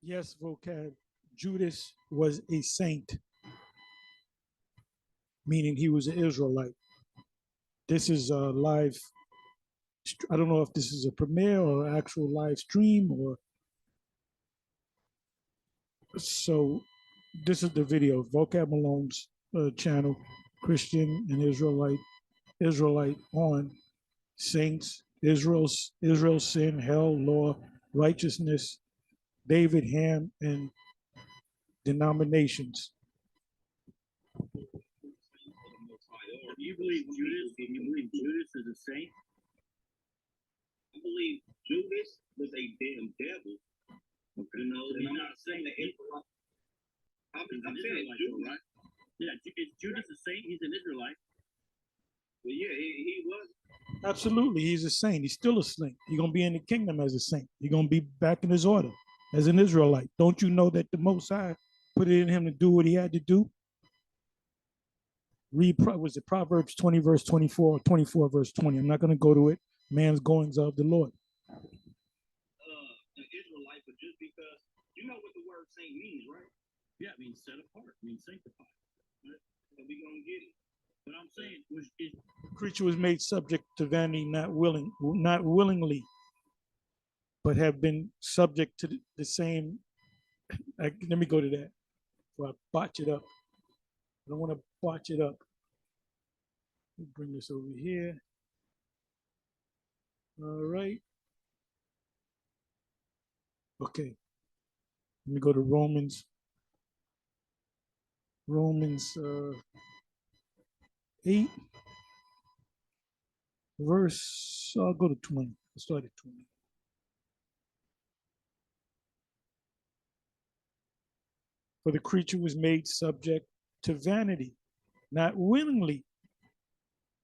Yes, vocab. Judas was a saint, meaning he was an Israelite. This is a live, I don't know if this is a premiere or actual live stream or so. This is the video, Vocab Malone's channel, Christian and Israelite on saints, Israel's sin, hell, law, righteousness, David, Ham, and denominations. Do you believe Judas? Do you believe Judas is a saint? I believe Judas was a damn devil. Okay. You know, he's not a saint. I'm saying Judas, right? Yeah, is Judas a saint? He's an Israelite. Well, yeah, he was. Absolutely, he's a saint. He's still a saint. He's gonna be in the kingdom as a saint. He's gonna be back in his order as an Israelite. Don't you know that the Most High put it in him to do what he had to do? Read, was it Proverbs 20, verse 24, or 24, verse 20. I'm not going to go to it. Man's goings of the Lord. An Israelite, but just because you know what the word saint means, right? Yeah, it means set apart, it means sanctified. Right? So we gonna get it. But I'm saying, the creature was made subject to vanity, not willingly, but have been subject to the same. Let me go to that before I botch it up. I don't want to botch it up. Let me bring this over here. All right. Okay. Let me go to Romans. Romans 8, verse, I'll go to 20. I'll start at 20. For the creature was made subject to vanity, not willingly,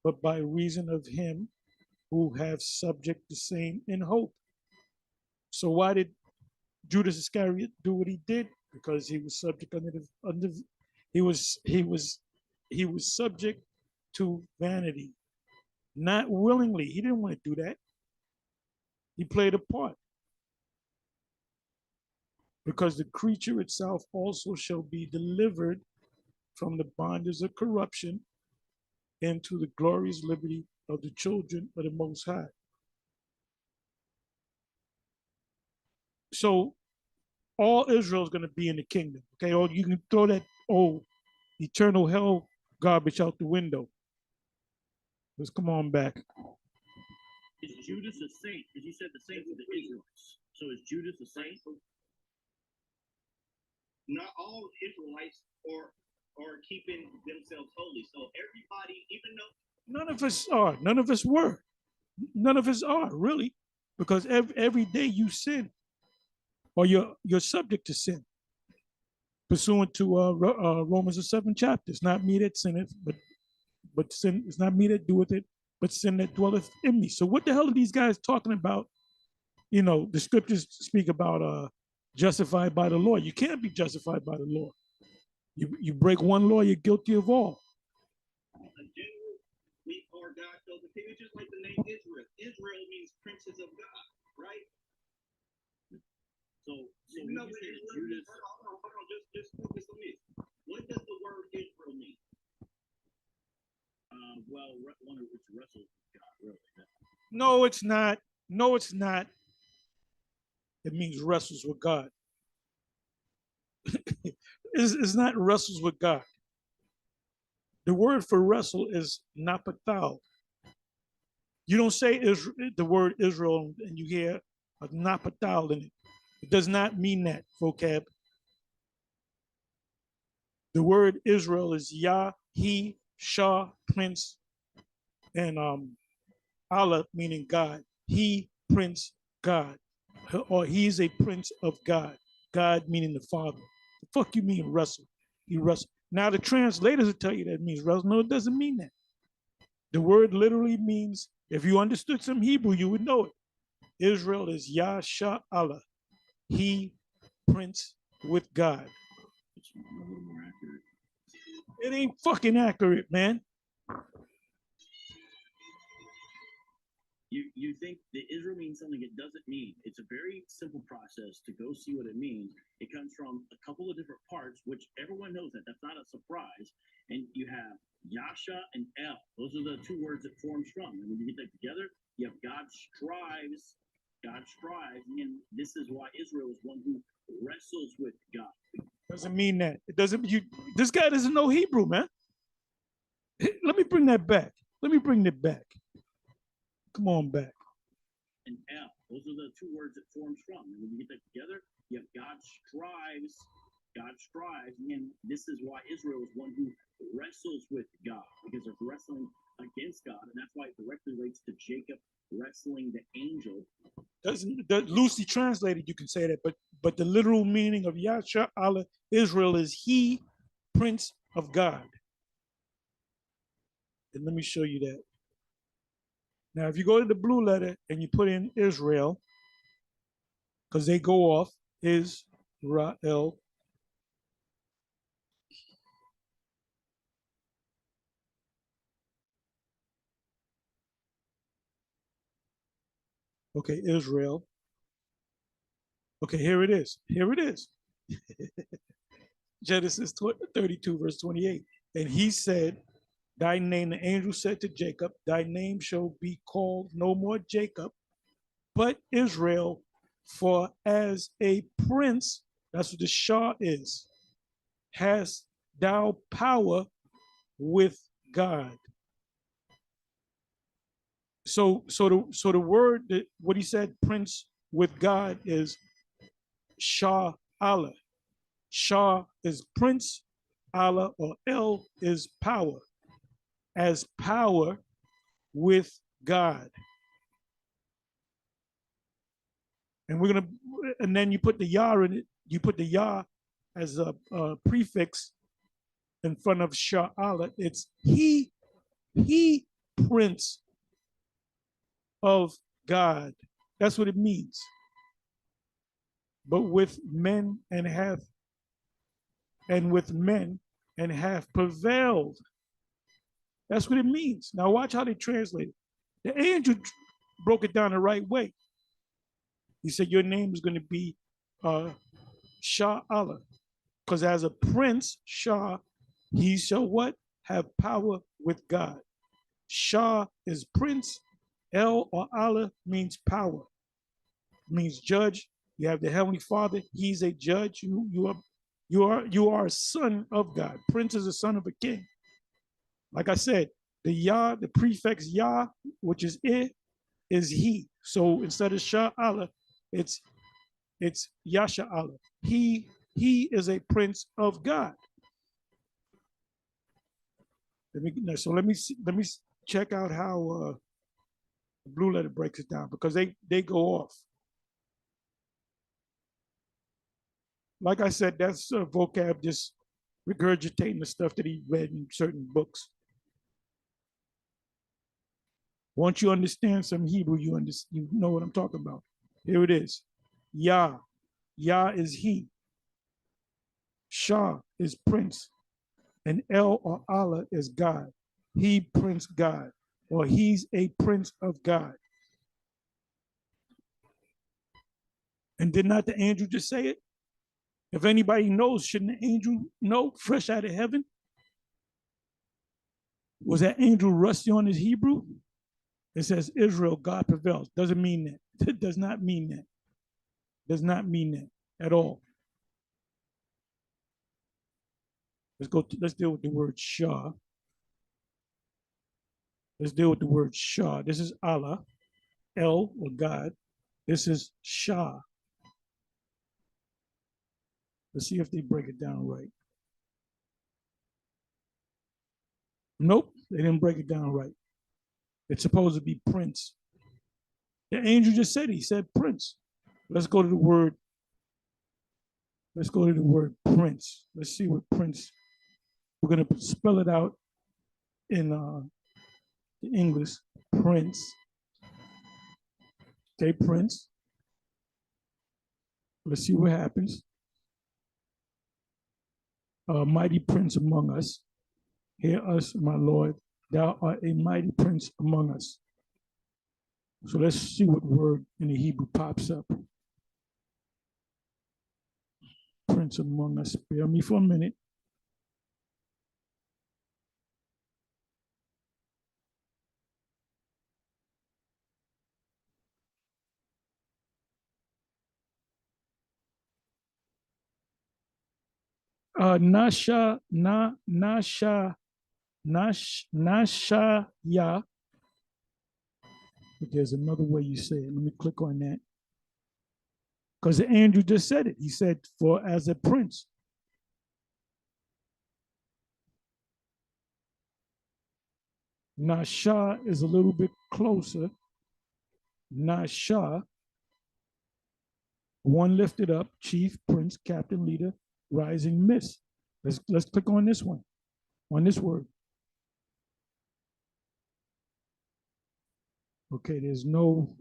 but by reason of him who have subject the same in hope. So why did Judas Iscariot do what he did? Because he was subject he was subject to vanity, not willingly. He didn't want to do that. He played a part. Because the creature itself also shall be delivered from the bondage of corruption into the glorious liberty of the children of the Most High. So all Israel is going to be in the kingdom. Okay, or you can throw that old eternal hell garbage out the window. Let's come on back. Is Judas a saint? Because you said the saints are the Israelites. So is Judas a saint? Not all Israelites are keeping themselves holy. So everybody, even though none of us are, none of us were, none of us are really, because every day you sin, or you're subject to sin, pursuant to Romans the 7th chapter. It's not me that sinneth, but sin. It's not me that doeth it, but sin that dwelleth in me. So what the hell are these guys talking about? You know, the scriptures speak about justified by the law. You can't be justified by the law. You break one law, you're guilty of all. In general, we are God's chosen people, just like the name Israel. Israel means princes of God, right? So you know what Judas. Hold on, just focus on this. What does the word Israel mean? Well, one of which wrestles with God, really. No, it's not. No, it's not. It means wrestles with God. It's not wrestles with God. The word for wrestle is napathal. You don't say the word Israel and you hear a napathal in it. It does not mean that, vocab. The word Israel is Yah, he, Shah, prince, and Allah, meaning God. He, prince, God. Or he's a prince of God. God meaning the Father. The fuck you mean wrestle? He wrestle. Now the translators will tell you that it means wrestle. No, it doesn't mean that. The word literally means, if you understood some Hebrew, you would know it. Israel is Yah, Shah, Allah. He, prince with God. It ain't fucking accurate, man. You think that Israel means something it doesn't mean. It's a very simple process to go see what it means. It comes from a couple of different parts, which everyone knows that. That's not a surprise. And you have Yasha and El. Those are the two words it forms from. And when you get that together, you have God strives. God strives. And this is why Israel is one who wrestles with God. Doesn't mean that. It doesn't. This guy doesn't know Hebrew, man. Let me bring that back. Let me bring it back. Come on back. And El. Those are the two words it forms from. And when you get that together, you have God strives. God strives. And this is why Israel is one who wrestles with God, because they're wrestling against God. And that's why it directly relates to Jacob wrestling the angel. Loosely translated, you can say that, but the literal meaning of Yasha Allah Israel is he, Prince of God. And let me show you that. Now, if you go to the blue letter and you put in Israel, because they go off, Israel. Okay, Israel. Okay, here it is. Here it is. Genesis 32, verse 28. And he said, thy name, the angel said to Jacob, thy name shall be called no more Jacob, but Israel, for as a prince, that's what the Shah is, hast thou power with God. So the word that what he said, prince with God, is Shah Allah. Shah is prince, Allah or El is power, as power with God. And then you put the Yah in it. You put the Yah as a prefix in front of Shah Allah. It's he prince of God. That's what it means. But with men and hath prevailed. That's what it means. Now watch how they translate it. The angel broke it down the right way. He said, your name is going to be Shah Allah. Because as a prince, Shah, he shall what? Have power with God. Shah is prince. El or Allah means power. Means judge. You have the Heavenly Father. He's a judge. You are a son of God. Prince is a son of a king. Like I said, the Yah, the prefix Yah, which is it, is he. So instead of Shah Allah, it's Yasha Allah. He is a prince of God. Let me check out how the blue letter breaks it down, because they go off. Like I said, that's vocab just regurgitating the stuff that he read in certain books. Once you understand some Hebrew, you know what I'm talking about. Here it is. Yah. Yah is he. Shah is prince. And El or Allah is God. He prince God, or he's a prince of God. And did not the angel just say it? If anybody knows, shouldn't the angel know, fresh out of heaven? Was that angel rusty on his Hebrew? It says Israel, God prevails. Doesn't mean that. It does not mean that. Does not mean that at all. Let's deal with the word Shah. Let's deal with the word Shah. This is Allah, El or God. This is Shah. Let's see if they break it down right. Nope, they didn't break it down right. It's supposed to be prince. The angel just said, he said prince. Let's go to the word. Let's go to the word prince. Let's see what prince. We're going to spell it out in English. Prince. Okay, prince. Let's see what happens. Mighty prince among us. Hear us, my Lord. Thou art a mighty prince among us. So let's see what word in the Hebrew pops up. Prince among us. Bear me for a minute. Nasha, ya. But there's another way you say it. Let me click on that. Because the angel just said it. He said, for as a prince. Nasha is a little bit closer. Nasha, one lifted up, chief, prince, captain, leader, rising, miss. Let's click on this one, on this word. Okay, there's no.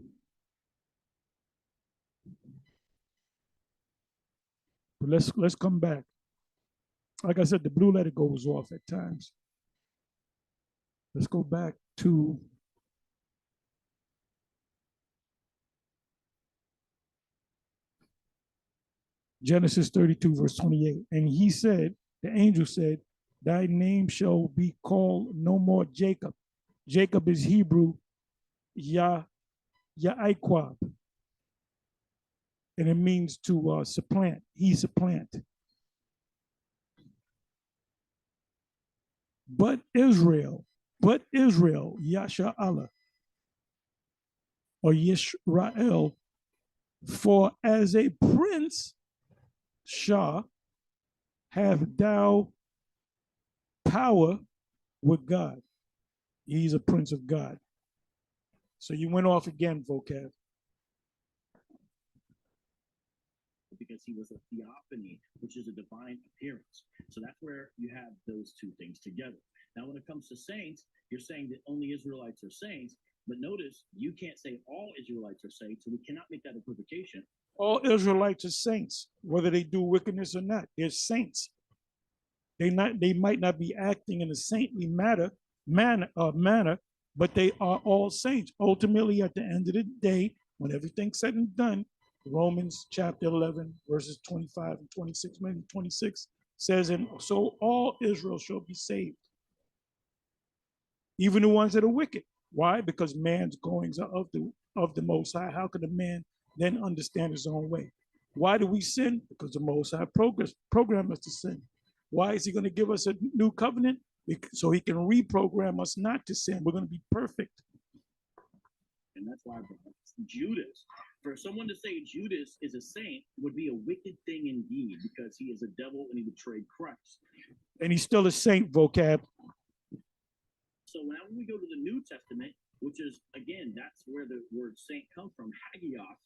But let's come back. Like I said, the blue letter goes off at times. Let's go back to Genesis 32, verse 28. And he said, the angel said, thy name shall be called no more Jacob. Jacob is Hebrew, Ya'iquab. And it means to supplant. He supplant. But Israel, Yasha Allah, or Yisrael, for as a prince, Shah, have thou power with God. He's a prince of God. So you went off again, vocab. Because he was a theophany, which is a divine appearance. So that's where you have those two things together. Now, when it comes to saints, you're saying that only Israelites are saints, but notice you can't say all Israelites are saints, so we cannot make that equivocation. All Israelites are saints, whether they do wickedness or not. They're saints. They might not be acting in a saintly manner, but they are all saints. Ultimately, at the end of the day, when everything's said and done, Romans chapter 11, verses 25 and 26, maybe 26, says, and so all Israel shall be saved, even the ones that are wicked. Why? Because man's goings are of the Most High. How could a man then understand his own way? Why do we sin? Because the Most High programmed us to sin. Why is he going to give us a new covenant? So he can reprogram us not to sin. We're going to be perfect. And that's why Judas, for someone to say Judas is a saint would be a wicked thing indeed, because he is a devil and he betrayed Christ. And he's still a saint, vocab. So now when we go to the New Testament, which is, again, that's where the word saint comes from, hagios.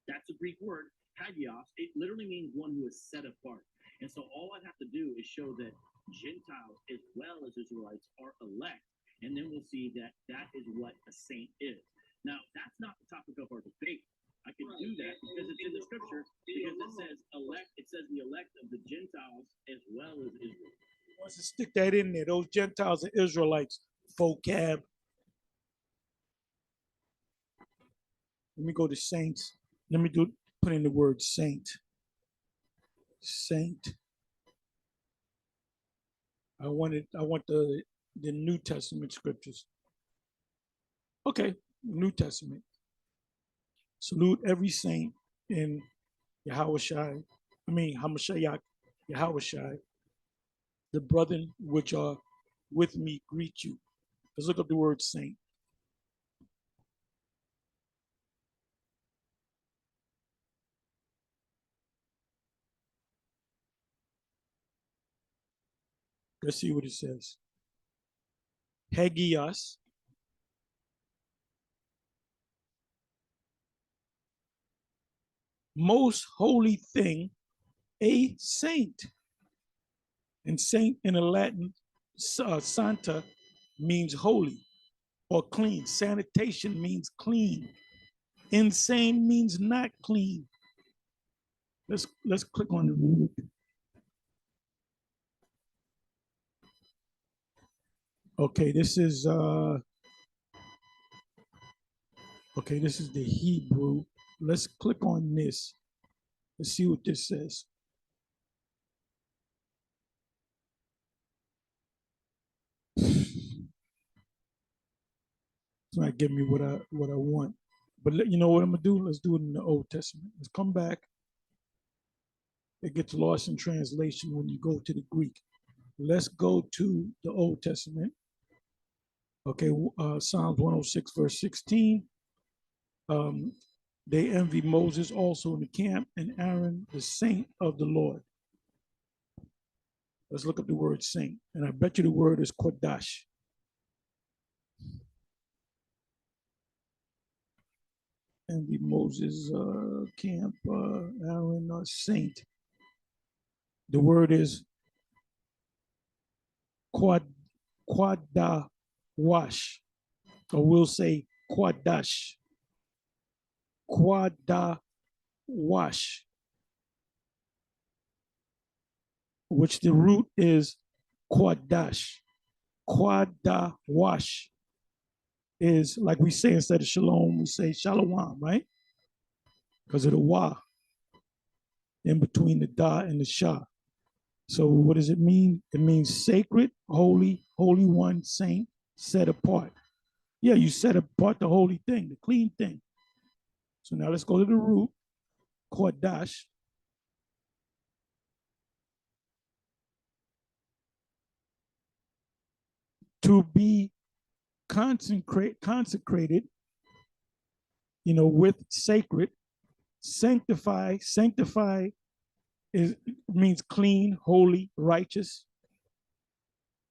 That's a Greek word, hagios. It literally means one who is set apart. And so all I have to do is show that Gentiles as well as Israelites are elect, and then we'll see that that is what a saint is. Now, that's not the topic of our debate. I can do that because it's in the scripture, because it says elect, it says the elect of the Gentiles as well as Israel. Wants to stick that in there. Those Gentiles and Israelites, vocab. Let me go to saints. Let me put in the word saint. Saint. I want the New Testament scriptures. Okay, New Testament. Salute every saint in YAHAWASHI. Hamashiach, YAHAWASHI. The brethren which are with me greet you. Let's look up the word saint. Let's see what it says. Hagios. Most holy thing, a saint. And saint in the Latin, santa, means holy or clean. Sanitation means clean. Insane means not clean. Let's click on the root. Okay, this is Okay, this is the Hebrew. Let's click on this. Let's see what this says. It's not giving me what I want. But you know what I'm gonna do? Let's do it in the Old Testament. Let's come back. It gets lost in translation when you go to the Greek. Let's go to the Old Testament. Okay, Psalms 106, verse 16. They envy Moses also in the camp, and Aaron, the saint of the Lord. Let's look up the word saint. And I bet you the word is QADASH. Envy Moses camp, Aaron, saint. The word is QADAWASH, or we'll say QADASH. QADAWASH, which the root is QADASH. QADAWASH is like we say instead of shalom, we say shalom, right? Because of the wa in between the da and the sha. So what does it mean? It means sacred, holy, holy one, saint, set apart. Yeah, you set apart the holy thing, the clean thing. So now let's go to the root, QADASH. To be consecrated, with sacred. Sanctify means clean, holy, righteous.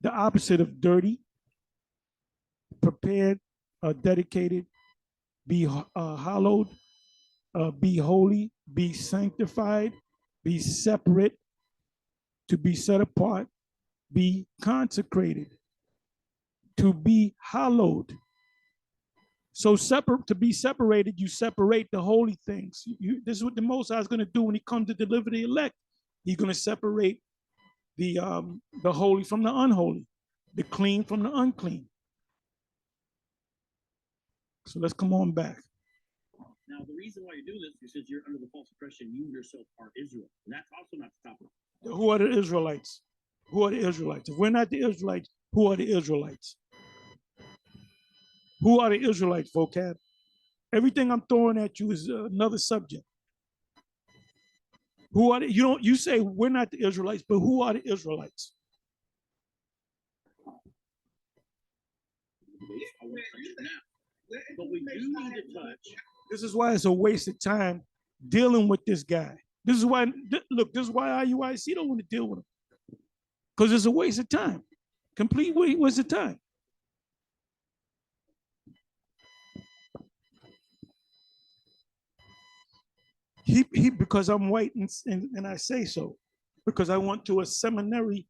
The opposite of dirty. Prepared, dedicated, be hallowed, be holy, be sanctified, be separate, to be set apart, be consecrated, to be hallowed. So to be separated, you separate the holy things. This is what the Most High is going to do when he comes to deliver the elect. He's going to separate the holy from the unholy, the clean from the unclean. So let's come on back. Now, the reason why you do this is because you're under the false impression you yourself are Israel. And that's also not stopping. Who are the Israelites? Who are the Israelites? If we're not the Israelites, who are the Israelites? Who are the Israelites, vocab? Everything I'm throwing at you is another subject. Who are the, you say we're not the Israelites, but who are the Israelites? But we do need to touch. This is why it's a waste of time dealing with this guy. This is why, look, this is why IUIC don't want to deal with him. Because it's a waste of time. Complete waste of time. He because I'm white and I say so. Because I went to a seminary,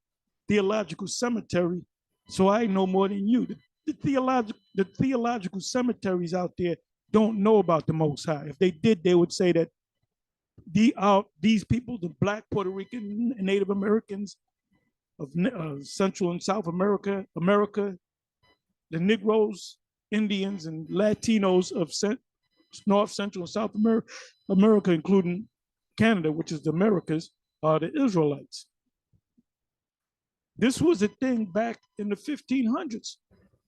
theological cemetery, so I know more than you. The theological cemeteries out there don't know about the Most High. If they did, they would say that these people, the Black, Puerto Rican, and Native Americans of Central and South America, the Negroes, Indians, and Latinos of North, Central, and South America, including Canada, which is the Americas, are the Israelites. This was a thing back in the 1500s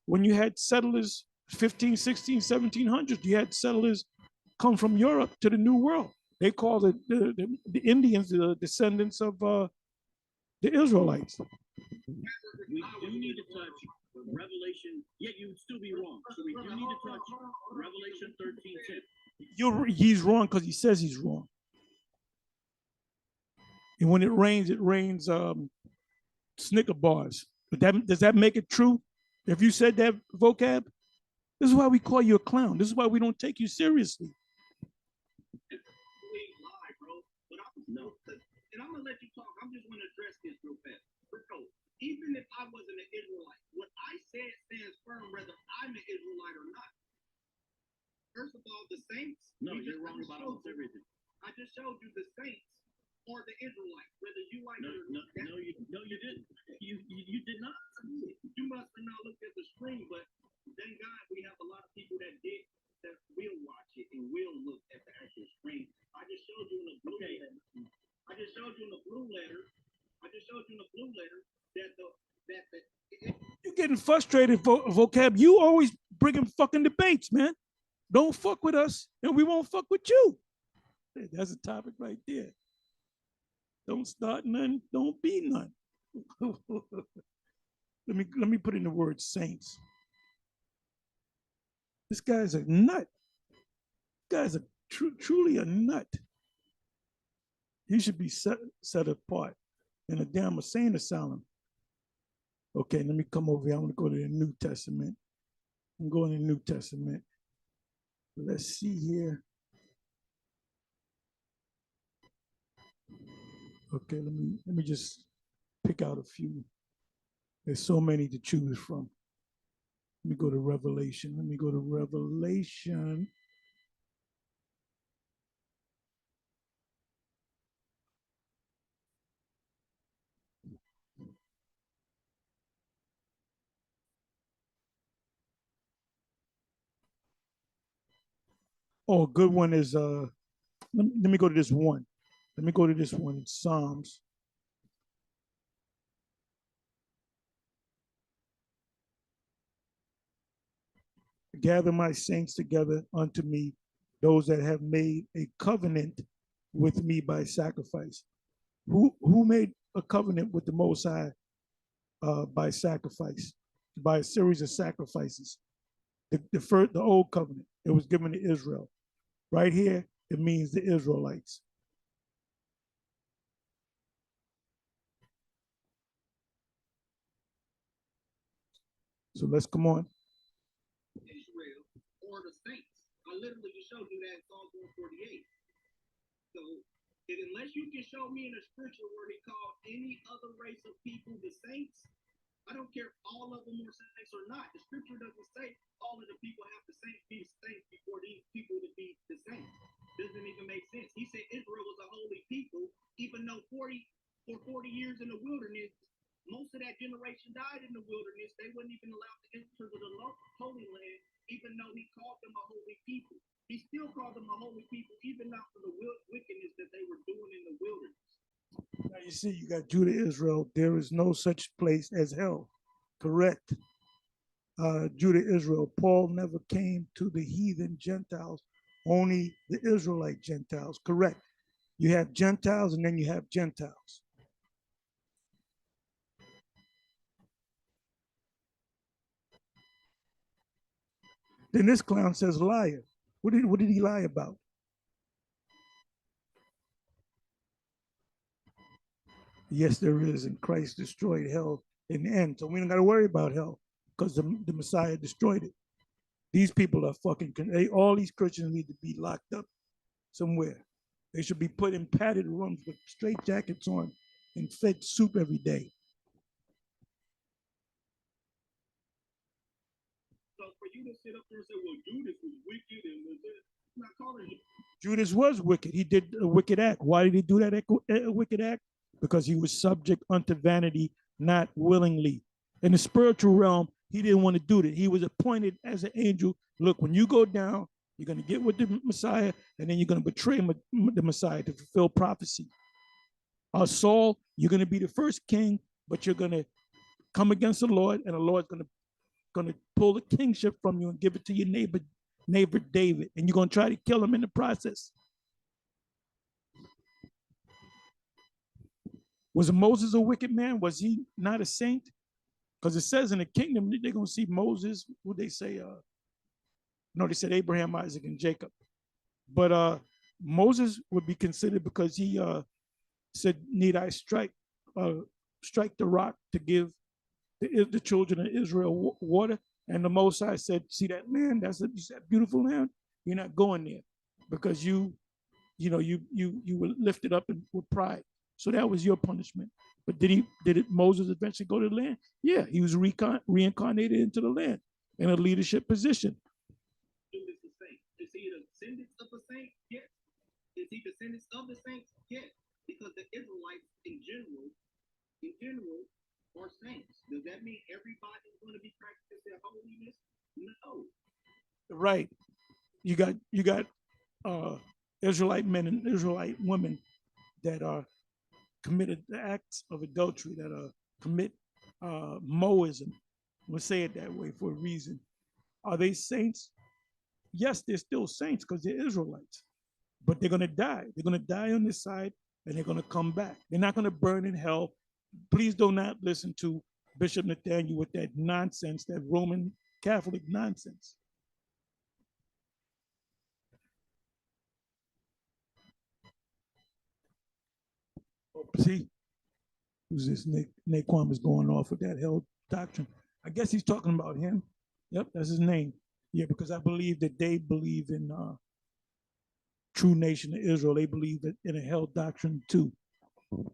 when you had settlers, 15, 16, 1700s, you had settlers come from Europe to the New World. They called it the Indians the descendants of the Israelites. We do need to touch Revelation, yet you would still be wrong. So we do need to touch Revelation 13:10. He's wrong because he says he's wrong. And when it rains Snicker bars. But does that make it true? If you said that, vocab, this is why we call you a clown. This is why we don't take you seriously. Lie, bro. But and I'm gonna let you talk. I'm just gonna address this real fast. Even if I wasn't an Israelite, what I said stands firm whether I'm an Israelite or not. First of all, the saints. No, you're wrong about almost everything. I just showed you the saints or the Israelites, whether you like it or not. No, you didn't. You did not. You must have not looked at the screen, but thank God we have a lot of people that did. that will watch it and will look at the actual screen. I just showed you in the blue letter. I just showed you in the blue letter. I just showed you in the blue letter that you're getting frustrated, vocab. You always bringing fucking debates, man. Don't fuck with us, and we won't fuck with you. That's a topic right there. Don't start none. Don't be none. let me put in the word saints. This guy's a nut. This guy's a truly a nut. He should be set apart in a damn insane asylum. Okay, let me come over here. I'm going to go to the New Testament. I'm going to the New Testament. Let's see here. Okay, let me just pick out a few. There's so many to choose from. Let me go to Revelation. Let me go to Revelation. Oh, a good one is let me go to this one. Let me go to this one. It's Psalms. Gather my saints together unto me, those that have made a covenant with me by sacrifice. Who made a covenant with the Most High by sacrifice, by a series of sacrifices? The old covenant, it was given to Israel. Right here, it means the Israelites. So let's come on. Israel or the saints. I literally just showed you that in Psalm 148. So unless you can show me in the scripture where he called any other race of people the saints, I don't care if all of them are saints or not. The scripture doesn't say all of the people have to be saints before these people to be the saints. Doesn't even make sense. He said Israel was a holy people, even though for 40 years in the wilderness, most of that generation died in the wilderness. They weren't even allowed to enter the Holy Land, even though he called them a holy people. He still called them a holy people, even after the wickedness that they were doing in the wilderness. Now you see, you got Judah, Israel. There is no such place as hell. Correct. Judah, Israel. Paul never came to the heathen Gentiles, only the Israelite Gentiles. Correct. You have Gentiles and then you have Gentiles. Then this clown says liar. What did he lie about? Yes, there is, and Christ destroyed hell in the end. So we don't got to worry about hell because the Messiah destroyed it. These people are fucking, all these Christians need to be locked up somewhere. They should be put in padded rooms with straight jackets on and fed soup every day. So for you to sit up there and say, well, Judas was wicked and was this, I'm not calling him. Judas was wicked. He did a wicked act. Why did he do that wicked act? Because he was subject unto vanity, not willingly. In the spiritual realm, he didn't want to do that. He was appointed as an angel. Look, when you go down, you're going to get with the Messiah, and then you're going to betray the Messiah to fulfill prophecy. Saul, you're going to be the first king, but you're going to come against the Lord, and the Lord's going to pull the kingship from you and give it to your neighbor David, and you're going to try to kill him in the process. Was Moses a wicked man? Was he not a saint? Because it says in the kingdom, they're going to see Moses, who they say, no, they said Abraham, Isaac, and Jacob. But Moses would be considered because he said, need I strike the rock to give the children of Israel water? And the Most High said, see that land, that's that beautiful land? You're not going there because you were lifted up with pride. So that was your punishment. But did Moses eventually go to the land? Yeah, he was reincarnated into the land in a leadership position. Is he the descendants of the saints? Yes. Is he descendants of the saints? Yes. Because the Israelites in general are saints. Does that mean everybody is going to be practicing their holiness? No. Right. you got Israelite men and Israelite women that are committed the acts of adultery, that are commit Moism. We'll say it that way for a reason. Are they saints? Yes, they're still saints because they're Israelites, but they're going to die. They're going to die on this side and they're going to come back. They're not going to burn in hell. Please do not listen to Bishop Nathaniel with that nonsense, that Roman Catholic nonsense. Oh, see, who's this? Naquan is going off with that hell doctrine. I guess he's talking about him. Yep, that's his name. Yeah, because I believe that they believe in true nation of Israel. They believe that in a hell doctrine too. It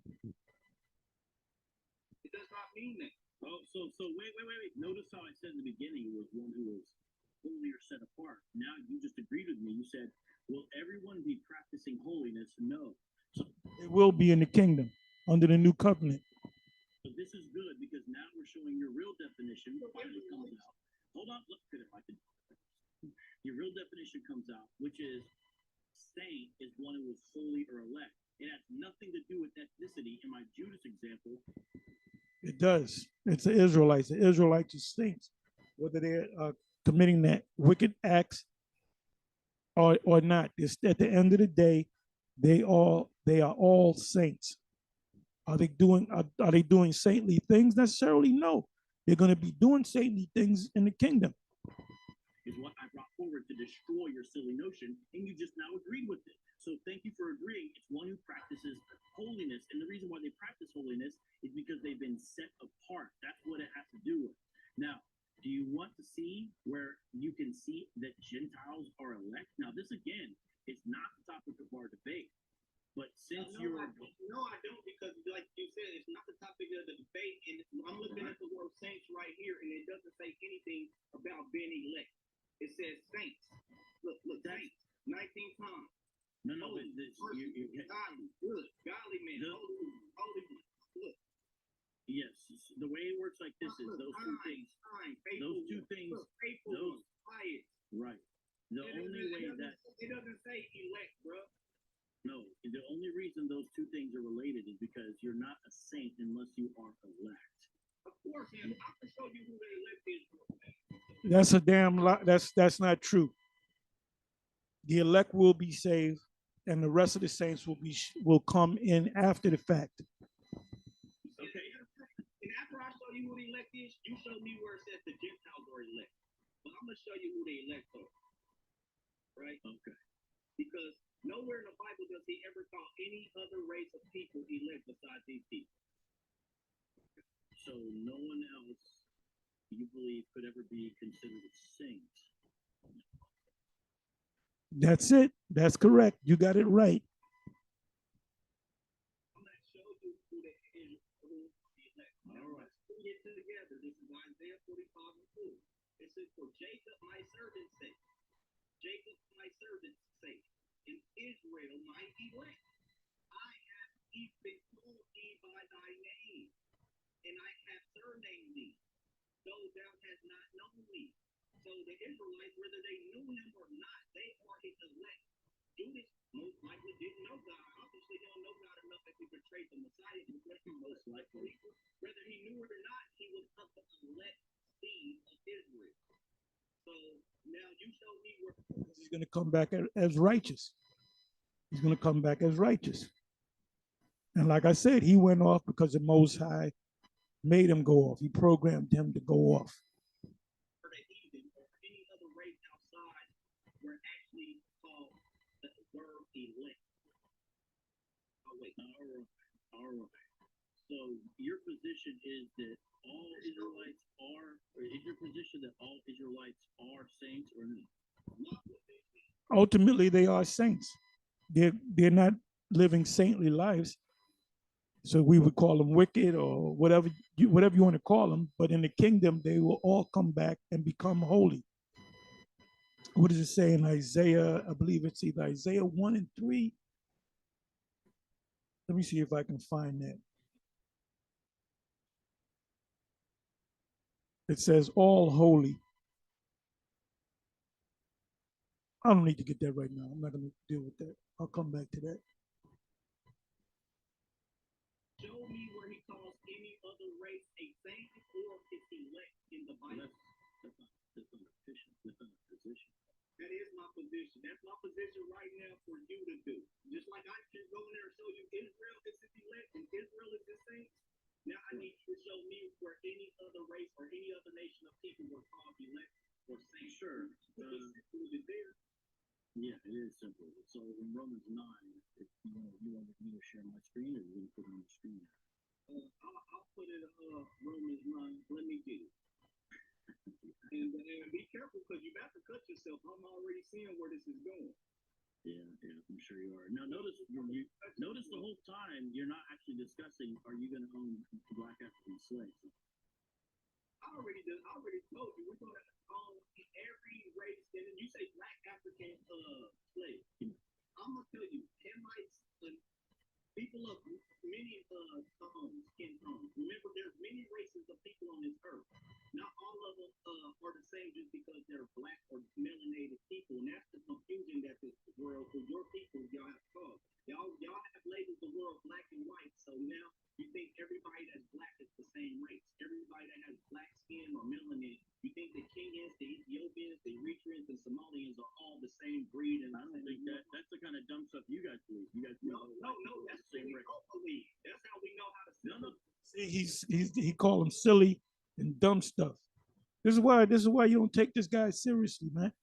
does not mean that. Oh, so wait. Notice how I said in the beginning was one who was holy or set apart. Now you just agreed with me. You said, will everyone be practicing holiness? No. So it will be in the kingdom under the new covenant. So this is good because now we're showing your real definition finally comes out. Hold on, look at if I can. Your real definition comes out, which is saint is one who is holy or elect. It has nothing to do with ethnicity. In my Judas example, it does. It's the Israelites. The Israelites are saints, whether they're committing that wicked acts or not. It's, at the end of the day, they are all saints. Are they doing saintly things? Necessarily, no. They're going to be doing saintly things in the kingdom. Is what I brought forward to destroy your silly notion, and you just now agreed with it. So thank you for agreeing. It's one who practices holiness, and the reason why they practice holiness is because they've been set apart. That's what it has to do with. Now, do you want to see where you can see that Gentiles are elect? Now, this again is not the topic of our debate. But since you're no, I don't, because like you said, it's not the topic of the debate, and I'm looking at the word saints right here, and it doesn't say anything about being elect. It says saints. Look, saints. 19 times. No, holy, godly, good, godly men, holy one. Look. Yes, the way it works like this is those two things. Those quiet. Right. The only way that it doesn't say elect, bro. No, the only reason those two things are related is because you're not a saint unless you are elect. Of course, man. I can show you who the elect is. That's a damn lie. That's not true. The elect will be saved, and the rest of the saints will come in after the fact. Okay. And after I show you who the elect is, you show me where it says the Gentiles are elect. But I'm gonna show you who the elect are. Right? Okay. Because nowhere in the Bible does he ever call any other race of people elect besides these people. So no one else you believe could ever be considered a saint. That's it. That's correct. You got it right. I'm going to show you who the elect. All right. Put it together. This is Isaiah 45 and 2. It says, for Jacob my servant's sake. Jacob my servant's sake. In Israel my elect. I have even called thee by thy name, and I have surnamed thee, though thou hast not known me. So the Israelites, whether they knew him or not, they are his elect. Judas most likely didn't know God. Obviously, they don't know God enough that he betrayed the Messiah. Most likely, whether he knew it or not, he was of the elect seed of Israel. So now you show me where he's going to come back as righteous. He's going to come back as righteous. And like I said, he went off because the Most High made him go off. He programmed him to go off. For the heathen or any other race outside were actually called the word elect. Oh, wait. All right. So your position is that all Israelites are, or is your position that all Israelites are saints or not? Ultimately, they are saints. They're not living saintly lives. So we would call them wicked or whatever you want to call them. But in the kingdom, they will all come back and become holy. What does it say in Isaiah? I believe it's either Isaiah 1 and 3. Let me see if I can find that. It says all holy. I don't need to get that right now. I'm not going to deal with that. I'll come back to that. Show me where he calls any other race a saint or his elect in the Bible. That's not a position. That is my position. That's my position right now for you to do. Just like I can go in there and show you Israel is his elect and Israel is his saint. Now I need you to show me where any other race or any other nation of people were called elect or saint. Sure. Yeah, it is simple. So in Romans 9, if you want me to share my screen, or you want to put it on the screen? I'll put it Romans 9. Let me get it. And be careful because you're about to cut yourself. I'm already seeing where this is going. Yeah, I'm sure you are. Now notice the whole time you're not actually discussing are you going to own black African slaves. I already told you we're going to own every race, and then you say black African slaves. I'm gonna tell you, Hamites, people of many skin tones. Remember, there's many races of people on this earth. Not all of them are the same just because they're black or melanated people, and that's the confusion that this world for your people y'all have caused. Y'all have labeled the world black and white, so now you think everybody that's black is the same race. Everybody that has black skin or melanin, you think the Kenyans, the Ethiopians, the Eritreans, and Somalians are all the same breed. And I don't think that's the kind of dumb stuff you guys believe. You guys no, that's the same race. Believe. That's how we know how to see. See, he called them silly and dumb stuff. This is why you don't take this guy seriously, man.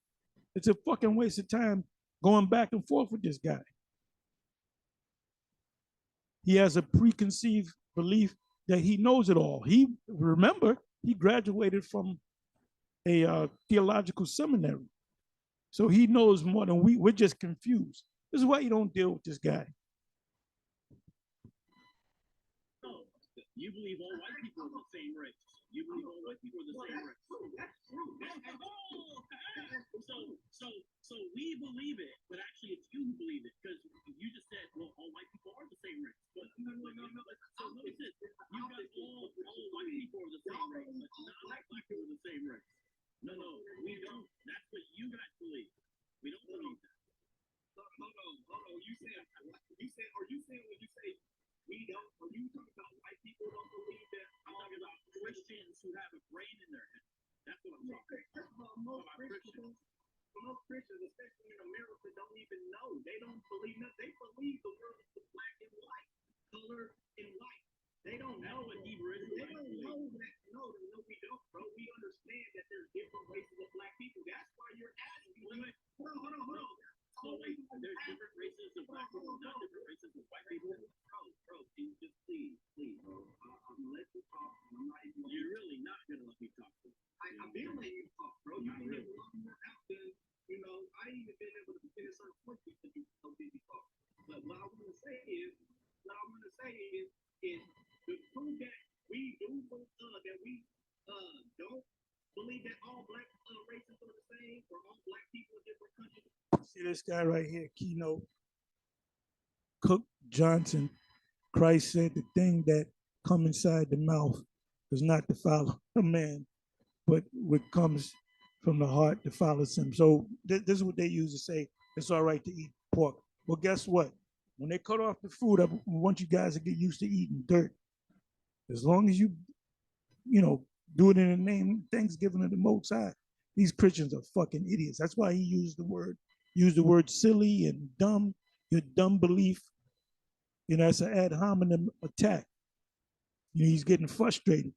It's a fucking waste of time going back and forth with this guy. He has a preconceived belief that he knows it all. He graduated from a theological seminary, so he knows more than we. We're just confused. This is why you don't deal with this guy. You believe all white people are the same race. You believe all white people are the same race. That's true. So we believe it, but actually it's you who believe it because you just said, well, all white people are the same race. But no. So notice this. You guys all white people are the same race, but not black people are the same race. No, we don't. That's what you guys believe. We don't believe that. Hold on. You said, are you saying when you say we don't, are you talking about white people don't believe that? I'm talking about Christians who have a brain in their head. That's what I'm talking about. First of all, most Christians, especially in America, don't even know. They don't believe nothing. They believe the world is black and white, color and white. They don't know what Hebrew is. They don't know that. No, we don't, bro. We understand that there's different races of black people. That's why you're asking. Hold on. So wait, there's different races of black people, not different races of white people. Bro, can you just please, bro? I'm gonna let you talk. You're really not gonna let me talk. I've been letting you talk, bro. You've been able to lock more out than, I ain't even been able to finish certain points because you're so busy talking. But what I want to say is the proof that we do that we don't believe that all black races are the same or all black people in different countries. See this guy right here, Keynote Cook Johnson. Christ said the thing that come inside the mouth does not defile a man, but what comes from the heart defiles him. So this is what they use to say it's all right to eat pork. Well, guess what? When they cut off the food, I want you guys to get used to eating dirt. As long as you do it in the name of Thanksgiving of the Most High. These Christians are fucking idiots. That's why he used the word silly and dumb. Your dumb belief, it's an ad hominem attack. He's getting frustrated.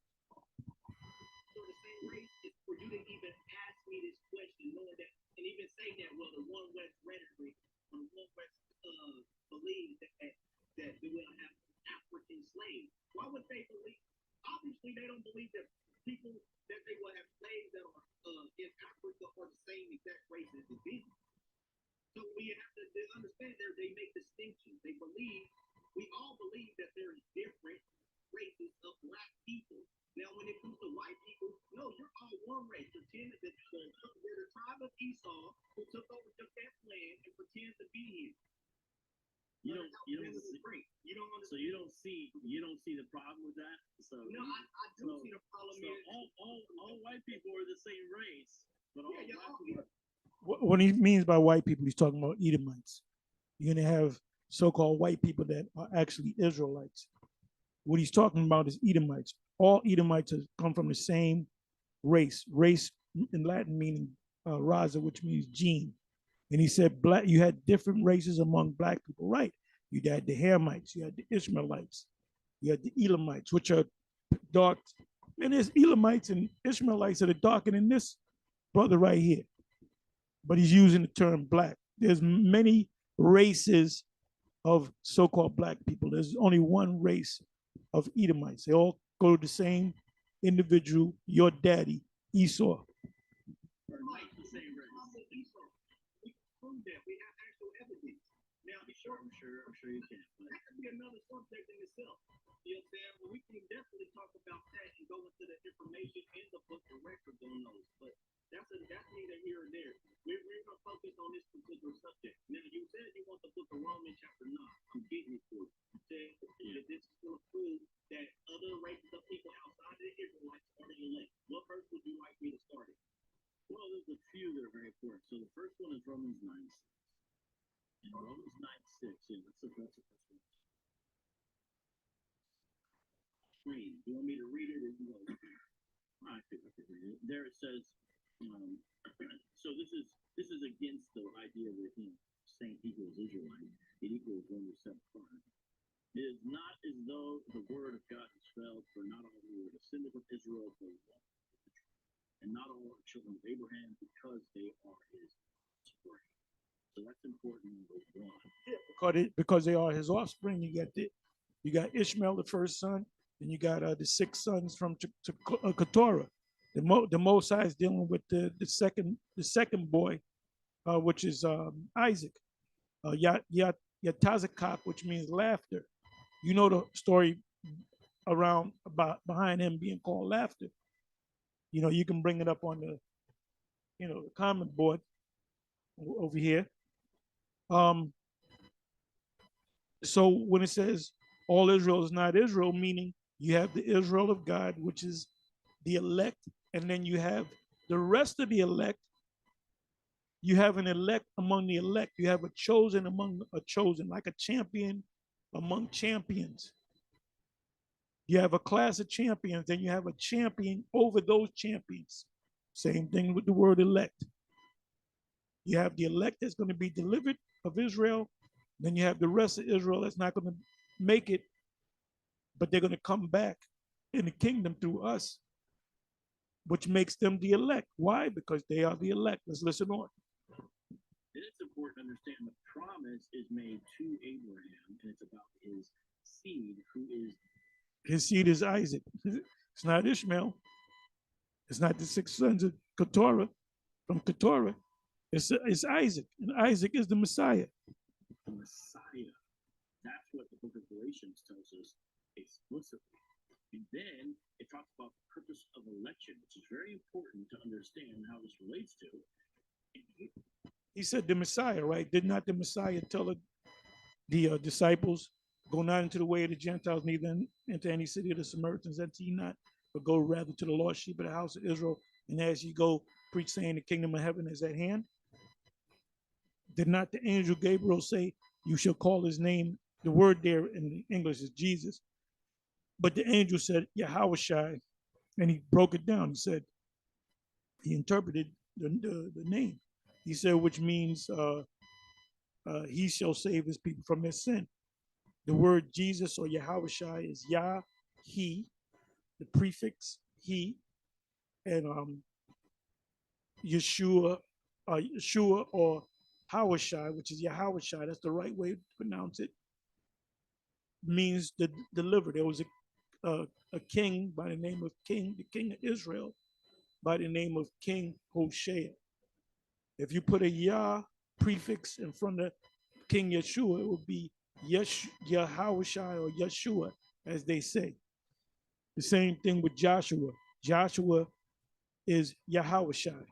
So the same race is for you to even ask me this question, knowing that, and even say that, well, the one West rhetoric, or the one West believes that we will have African slaves. Why would they believe? Obviously, they don't believe that people that they will have slaves that are in Africa are the same exact race as the people. So we have to understand they make distinctions. We all believe that there is different races of black people. Now, when it comes to white people, no, you're all one race. Pretend that we're the tribe of Esau who took over just that land and pretend to be him. You don't understand. So you don't see the problem with that. So no, I do see the problem. So all white people are the same race, but all black people. What he means by white people, he's talking about Edomites. You're going to have so-called white people that are actually Israelites. What he's talking about is Edomites. All Edomites come from the same race. Race in Latin meaning raza, which means gene. And he said black. You had different races among black people, right? You had the Hamites, you had the Ishmaelites, you had the Elamites, which are dark. And there's Elamites and Ishmaelites that are darker than this brother right here. But he's using the term black. There's many races of so-called black people. There's only one race of Edomites. They all go to the same individual, your daddy, Esau. I'm sure you can. But that could be another subject in itself. You know what I'm saying? Well, we can definitely talk about that and go into the information in the book of records on those. But that's neither here or there. We're going to focus on this particular subject. Now, you said you want the book of Romans chapter 9. I'm getting it for you. You said that this is going to prove that other races of people outside of the Israelites are the elect. What verse would you like me to start it? Well, there's a few that are very important. So the first one is Romans 9. In Romans 9:6, yeah, that's the first one. Read. Do you want me to read it or you want to read it? I think I can read it. There it says, so this is against the idea that Saint equals Israelite. It equals Romans 7:5. It is not as though the word of God has failed, for not all who are descended of Israel, but one, and not all are children of Abraham, because they are his offspring. So that's important, number one. Because they are his offspring. You got Ishmael, the first son, and you got the 6 sons from Keturah. The Mosai is dealing with the second boy, which is Isaac. Yatazakak, which means laughter. You know the story behind him being called laughter. You know, you can bring it up on the comment board over here. So when it says all Israel is not Israel, meaning you have the Israel of God, which is the elect, and then you have the rest of the elect. You have an elect among the elect. You have a chosen among a chosen, like a champion among champions. You have a class of champions, then you have a champion over those champions. Same thing with the word elect. You have the elect that's going to be delivered of Israel. Then you have the rest of Israel that's not going to make it, but they're going to come back in the kingdom through us, which makes them the elect. Why? Because they are the elect. Let's listen on. It's important to understand the promise is made to Abraham, and it's about his seed, who is... His seed is Isaac. It's not Ishmael. It's not the 6 sons of Keturah, from Keturah. It's Isaac, and Isaac is the Messiah. The Messiah. That's what the book of Galatians tells us explicitly. And then it talks about the purpose of election, which is very important to understand how this relates to. He said the Messiah, right? Did not the Messiah tell the disciples, go not into the way of the Gentiles, neither into any city of the Samaritans, enter ye not, but go rather to the lost sheep of the house of Israel. And as ye go, preach, saying the kingdom of heaven is at hand. Did not the angel Gabriel say, you shall call his name? The word there in English is Jesus. But the angel said, YAHAWASHI, and he broke it down. He said, he interpreted the name. He said, which means he shall save his people from their sin. The word Jesus or YAHAWASHI is Yah, he, the prefix he, and Yeshua or Hawashai, which is Yahawashai, that's the right way to pronounce it, means the deliver. There was a king by the name of the king of Israel, by the name of King Hoshea. If you put a Yah prefix in front of King Yeshua, it would be Yahawashai or Yeshua, as they say. The same thing with Joshua. Joshua is Yahawashai.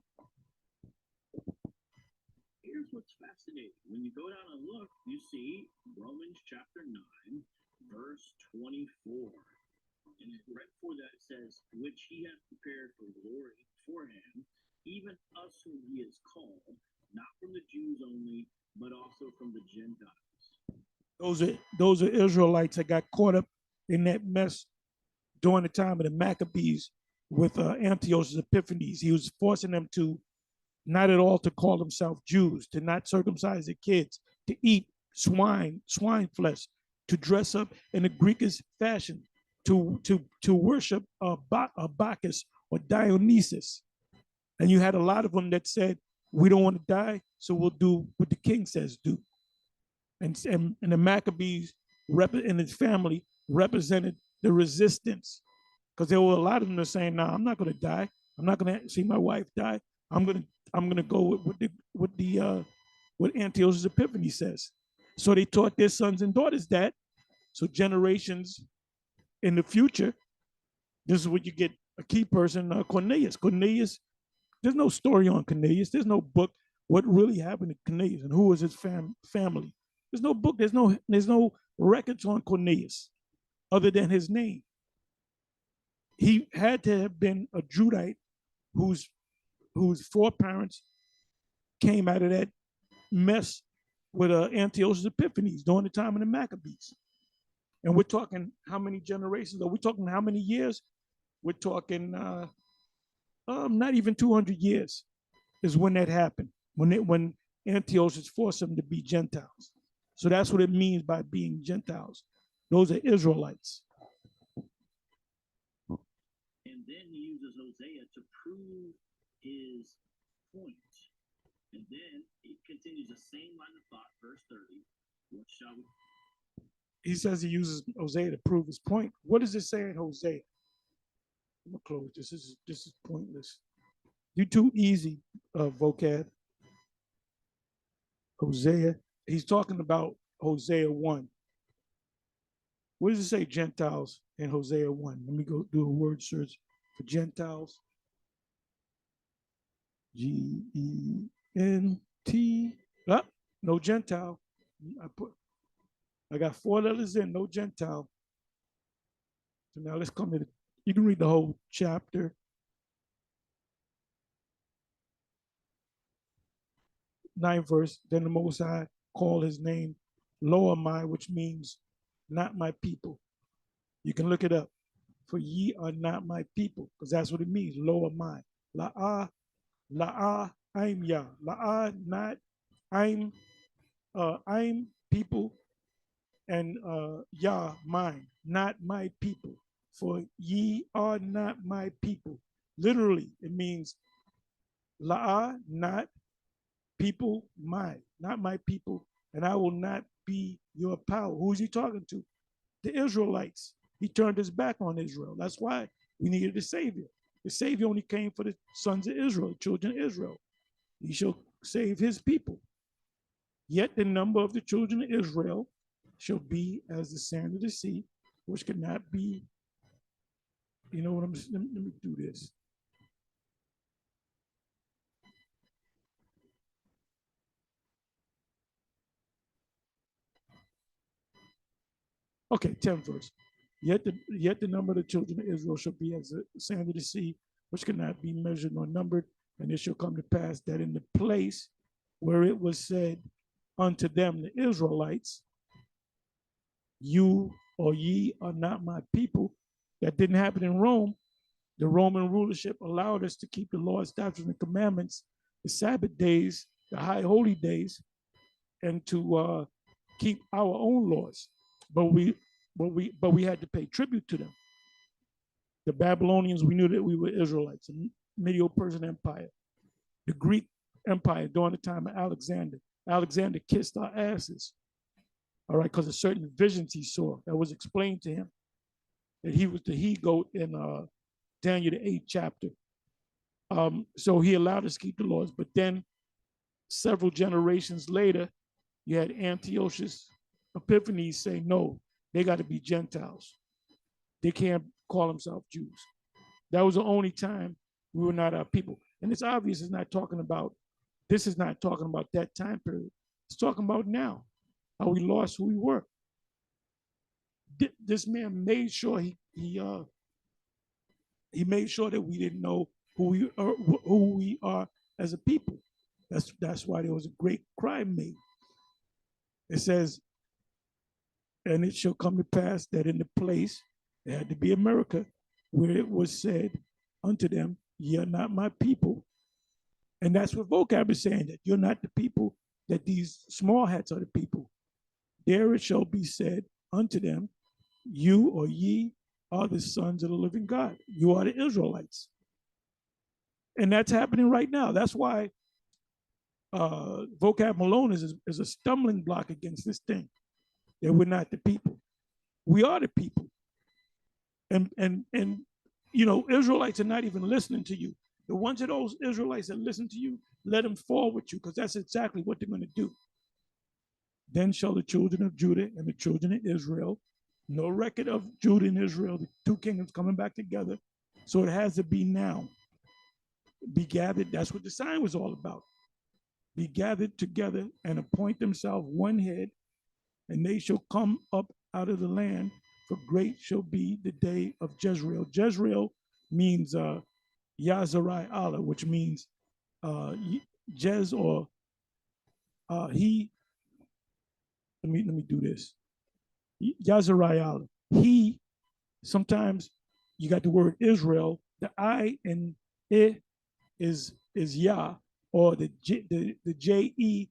Here's what's fascinating. When you go down and look, you see Romans chapter 9, verse 24. And right before that it says, which he hath prepared for glory beforehand, even us whom he has called, not also from the Gentiles. Those are Israelites that got caught up in that mess during the time of the Maccabees with Antiochus Epiphanes. He was forcing them to not at all to call themselves Jews, to not circumcise their kids, to eat swine flesh, to dress up in the Greekish fashion, to worship Bacchus or Dionysus. And you had a lot of them that said, we don't want to die, so we'll do what the king says do. And the Maccabees and his family represented the resistance, because there were a lot of them that saying, "No, I'm not going to die. I'm not going to see my wife die. I'm going to go what Antiochus Epiphanes says." So they taught their sons and daughters that. So generations in the future, this is what you get a key person, Cornelius. Cornelius, there's no story on Cornelius. There's no book what really happened to Cornelius and who was his family. There's no book. There's no records on Cornelius other than his name. He had to have been a Judite whose foreparents came out of that mess with Antiochus Epiphanes during the time of the Maccabees. And we're talking how many generations? Are we talking how many years? We're talking not even 200 years is when that happened, when Antiochus forced them to be Gentiles. So that's what it means by being Gentiles. Those are Israelites. And then he uses Hosea to prove his point. And then he continues the same line of thought, verse 30. What shall we? He says he uses Hosea to prove his point. What does it say in Hosea? I'm gonna close this. This is pointless. You're too easy, vocab. Hosea. He's talking about Hosea 1. What does it say, Gentiles, in Hosea 1? Let me go do a word search for Gentiles. Gent. No Gentile. I got 4 letters in, no Gentile. So now let's come to you can read the whole chapter. 9th verse. Then the Most High called his name Lo Amai, which means not my people. You can look it up. For ye are not my people, because that's what it means. Lo Amai. La'ah, I'm Yah. La'ah, not I'm people, and Yah, mine, not my people. For ye are not my people. Literally, it means La'ah, not people, mine, not my people, and I will not be your power. Who is he talking to? The Israelites. He turned his back on Israel. That's why we needed a savior. The savior only came for the sons of Israel, children of Israel. He shall save his people. Yet the number of the children of Israel shall be as the sand of the sea, which cannot be, you know what let me do this. Okay, 10th verse. Yet the number of the children of Israel shall be as the sand of the sea, which cannot be measured nor numbered. And it shall come to pass that in the place where it was said unto them, the Israelites, you or ye are not my people. That didn't happen in Rome. The Roman rulership allowed us to keep the laws, statutes, and commandments, the Sabbath days, the high holy days, and to keep our own laws. But we had to pay tribute to them. The Babylonians, we knew that we were Israelites. The Medieval Persian Empire, the Greek Empire during the time of Alexander. Alexander kissed our asses, all right, because of certain visions he saw that was explained to him that he was the he-goat in Daniel the 8th chapter. So he allowed us to keep the laws, but then several generations later, you had Antiochus Epiphanes say, no, they got to be Gentiles. They can't call themselves Jews. That was the only time we were not our people. And it's obvious it's not talking about, this is not talking about that time period. It's talking about now, how we lost who we were. This man made sure he made sure that we didn't know who we are as a people. That's why there was a great crime made. It says, and it shall come to pass that in the place, it had to be America, where it was said unto them, ye are not my people. And that's what vocab is saying, that you're not the people, that these small hats are the people. There it shall be said unto them, you or ye are the sons of the living God. You are the Israelites. And that's happening right now. That's why Vocab Malone is a stumbling block against this thing, that we're not the people. We are the people. And you know, Israelites are not even listening to you. The ones of those Israelites that listen to you, let them fall with you, because that's exactly what they're going to do. Then shall the children of Judah and the children of Israel, no record of Judah and Israel, the two kingdoms coming back together. So it has to be now. Be gathered. That's what the sign was all about. Be gathered together and appoint themselves one head, and they shall come up out of the land, for great shall be the day of Jezreel. Jezreel means Yaharai Allah, which means Jez or he. Let me do this. Yaharai Allah. He. Sometimes you got the word Israel. The I and I is Yah, or the J-E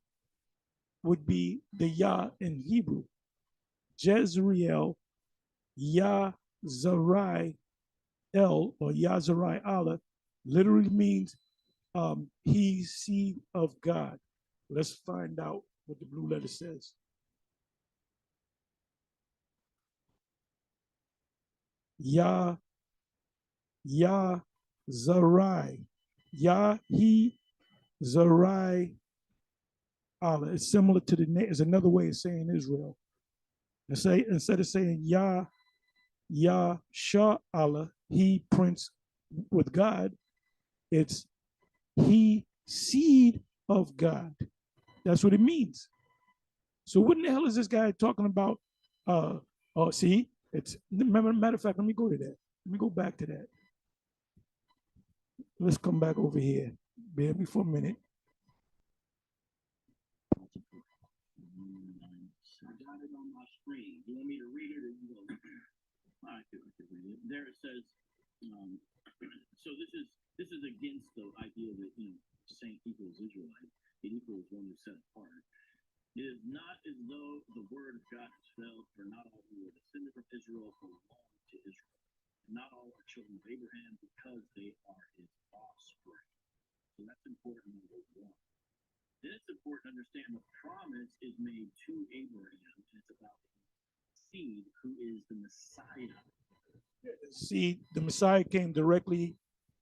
would be the Yah in Hebrew. Jezreel, Yaharai El, or Yaharai Allah, literally means he's seed of God. Let's find out what the blue letter says. Yaharai, Yaharai Allah. It's similar to the name. It's another way of saying Israel. And say, instead of saying Yahshua Allah, he prince with God, it's he seed of God. That's what it means. So what in the hell is this guy talking about? Oh, see, it's matter of fact, let me go to that. Let me go back to that. Let's come back over here. Bear me for a minute. I got it on my screen. You want me to read it, or you will? I could read it. There it says. So this is against the idea that saint equals Israelite. It equals one who's set apart. It is not as though the word of God is felt, for not all who are descended from Israel belong to Israel. Not all are children of Abraham, because they are his offspring. So that's important, number one. Then it's important to understand the promise is made to Abraham, and it's about seed, who is the Messiah. See, the Messiah came directly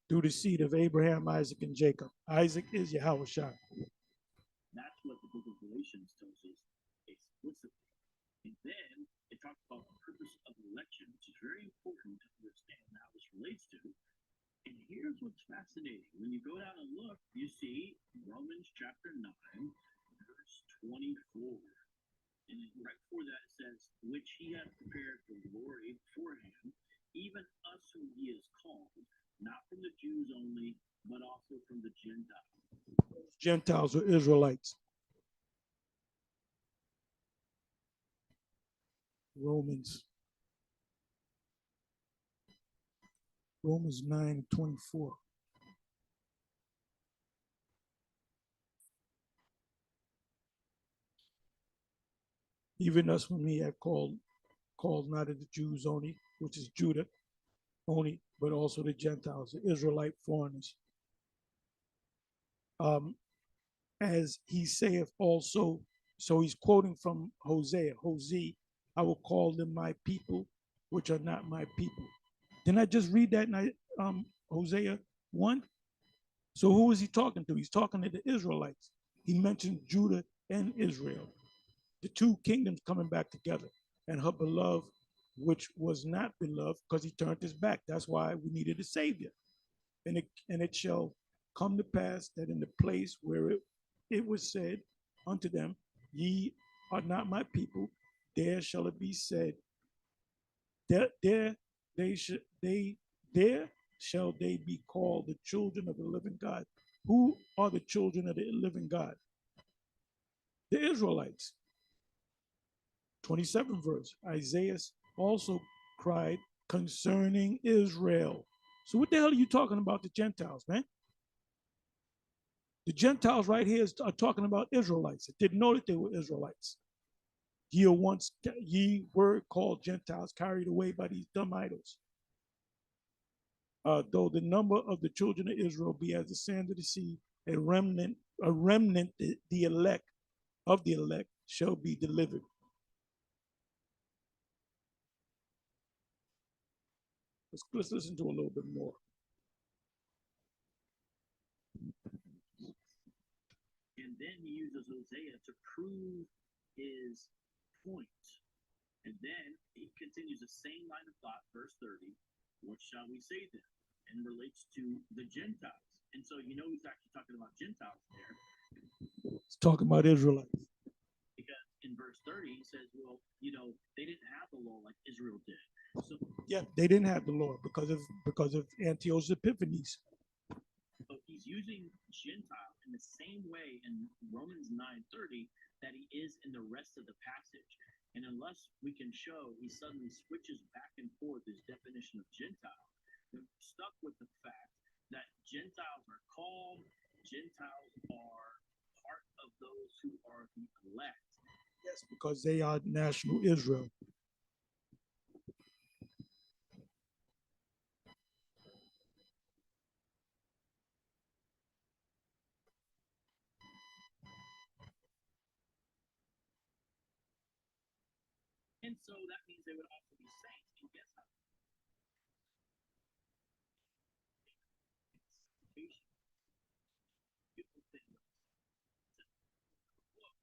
through the seed of Abraham, Isaac, and Jacob. Isaac is YAHAWASHI. That's what the book of Galatians tells us explicitly. And then it talks about the purpose of election, which is very important to understand how this relates to. And here's what's fascinating. When you go down and look, you see Romans chapter 9, verse 24. And right before that, it says, which he hath prepared for glory beforehand, even us whom he has called, not from the Jews only, but also from the Gentiles. Gentiles or Israelites. Romans 9:24. Even us whom he had called not of the Jews only, which is Judah only, but also the Gentiles, the Israelite foreigners. As he saith also, so he's quoting from Hosea. Hosea, I will call them my people, which are not my people. Didn't I just read that in Hosea 1? So who is he talking to? He's talking to the Israelites. He mentioned Judah and Israel, the two kingdoms coming back together, and her beloved, which was not beloved, because he turned his back. That's why we needed a savior. And it shall come to pass that in the place where it was said unto them, ye are not my people, there shall it be said, there shall they be called the children of the living God. Who are the children of the living God? The Israelites. 27th verse. Isaiah also cried concerning Israel. So what the hell are you talking about the Gentiles, man? The Gentiles right here are talking about Israelites. It didn't know that they were Israelites. Ye were called Gentiles, carried away by these dumb idols. Though the number of the children of Israel be as the sand of the sea, a remnant, the elect of the elect shall be delivered. Let's listen to a little bit more. And then he uses Hosea to prove his point. And then he continues the same line of thought, verse 30. What shall we say then? And relates to the Gentiles. And so you know he's actually talking about Gentiles there. He's talking about Israelites. Because in verse 30 he says, well, you know, they didn't have the law like Israel did. So yeah, they didn't have the law because of Antiochus Epiphanes. So he's using Gentile in the same way in Romans 9:30 that he is in the rest of the passage. And unless we can show he suddenly switches back and forth his definition of Gentile, we're stuck with the fact that Gentiles are called, Gentiles are part of those who are the elect. Yes, because they are national Israel. And so that means they would also be saints. And guess how? Beautiful thing. Look,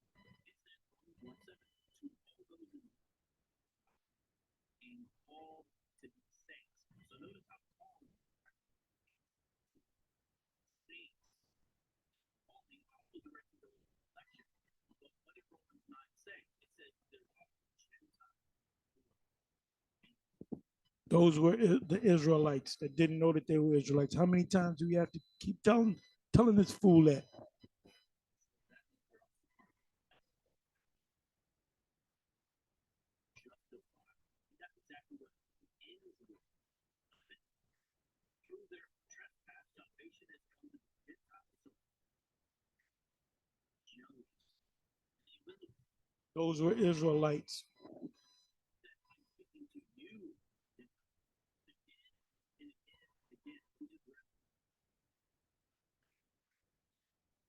it says Romans 1:7 to all those who being called to be saints. So notice how Paul saints calling all directed to election. But what did Romans 9 say? It says they're all Gentiles. Those were the Israelites that didn't know that they were Israelites. How many times do we have to keep telling this fool that? That's exactly what it is. Through their trespass, salvation has come to the Gentiles. So Those were Israelites. speaking to you,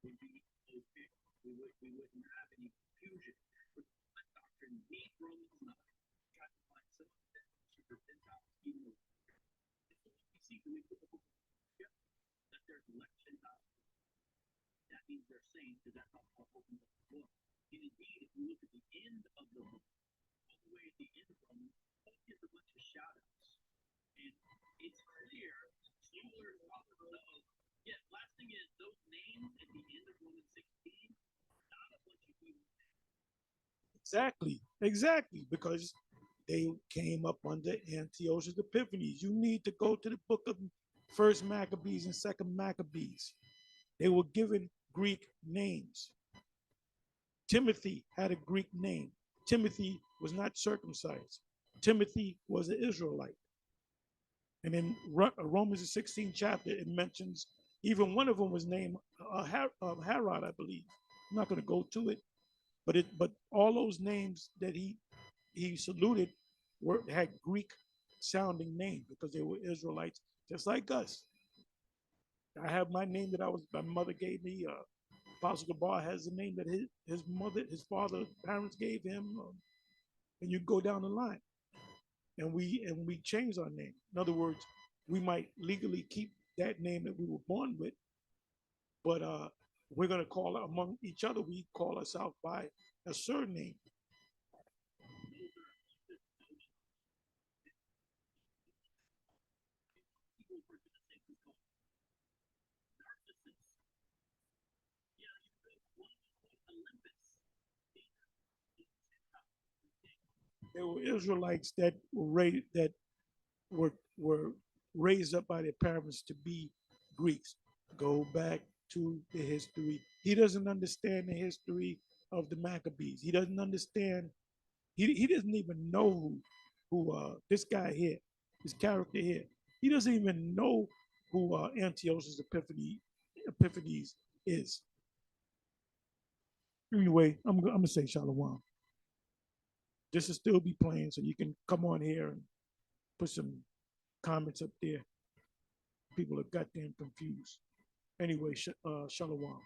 would be okay. We wouldn't have any confusion. But that doctrine needs Romans 9. Try to find some of that super Gentiles, even though we see when we put the book together that there's elect Gentiles. That means they're saying because that's how Paul opens up the book. And indeed, if you look at the end of the book, all the way at the end of Romans, Paul gives a bunch of shout outs. And it's clear, similar to yeah, last thing is those names at the end of Romans 16, not a bunch of people. Exactly, because they came up under Antiochus Epiphanes. You need to go to the book of First Maccabees and Second Maccabees. They were given Greek names. Timothy had a Greek name. Timothy was not circumcised. Timothy was an Israelite. And in Romans, the 16th chapter, it mentions even one of them was named Herod, I believe. I'm not going to go to it, but all those names that he saluted had Greek sounding names because they were Israelites, just like us. I have my name that my mother gave me. Apostle Gabar has the name that his father, parents gave him, and you go down the line. And we change our name. In other words, we might legally keep that name that we were born with, but we're going to call it among each other. We call ourselves by a surname. There were Israelites that were raised up by their parents to be Greeks. Go back to the history. He doesn't understand the history of the Maccabees. He doesn't understand he doesn't even know who this guy here, this character here. He doesn't even know who Antiochus Epiphanes is. Anyway, I'm gonna say Shalom. This will still be playing, so you can come on here and put some comments up there. People are goddamn confused. Anyway, Shalom.